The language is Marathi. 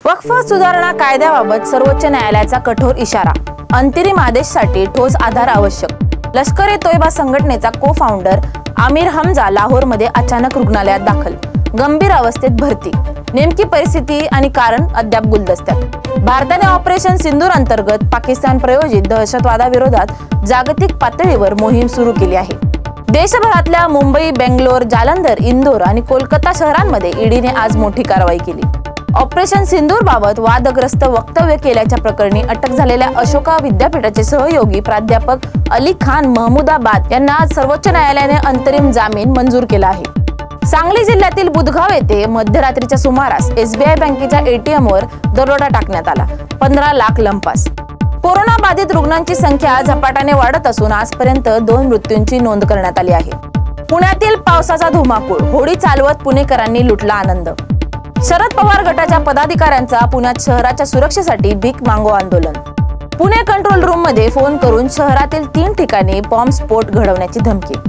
वक्फ सुधारणा कायद्याबाबत सर्वोच्च न्यायालयाचा कठोर इशारा। अंतरिम आदेशासाठी ठोस आधार आवश्यक। लष्कर-ए-तोयबा संघटनेचा को-फाउंडर आमिर हमजा लाहोरमध्ये अचानक रुग्णालयात दाखल, गंभीर अवस्थेत भरती। नेमकी परिस्थिती आणि कारण अद्याप गुलदस्त्यात। भारताने ऑपरेशन सिंदूर अंतर्गत पाकिस्तान प्रायोजित दहशतवादाविरोधात जागतिक पातळीवर मोहीम सुरू केली आहे। देशभरातल्या मुंबई, बेंगलोर, जालंधर, इंदोर आणि कोलकाता शहरांमध्ये ईडीने आज मोठी कारवाई केली। ऑपरेशन सिंदूर बाबत वादग्रस्त वक्तव्य केल्याच्या प्रकरणी अटक झालेल्या अशोका विद्यापीठाचे सहयोगी प्राध्यापक अली खान महमूदाबाद यांना आज सर्वोच्च न्यायालयाने अंतरिम जामीन मंजूर केला आहे। सांगली जिल्ह्यातील बुधगाव येथे मध्यरात्रीच्या सुमारास एसबीआय बँकेच्या एटीएम वर दरोडा टाकण्यात आला। 15 लाख लंपास। कोरोना बाधित रुग्णांची संख्या झपाट्याने वाढत असून आजपर्यंत 2 मृत्यूंची नोंद करण्यात आली आहे। पुण्यातील पावसाचा धुमाकूळ, होळी चालवत पुणेकरांनी लुटला आनंद। शरद पवार गटाच्या पदाधिकाऱ्यांचा पुण्यात शहराच्या सुरक्षेसाठी भीक मागो आंदोलन। पुणे कंट्रोल रूम मध्ये फोन करून शहरातील 3 ठिकाणी बॉम्ब स्फोट घडवण्याची धमकी।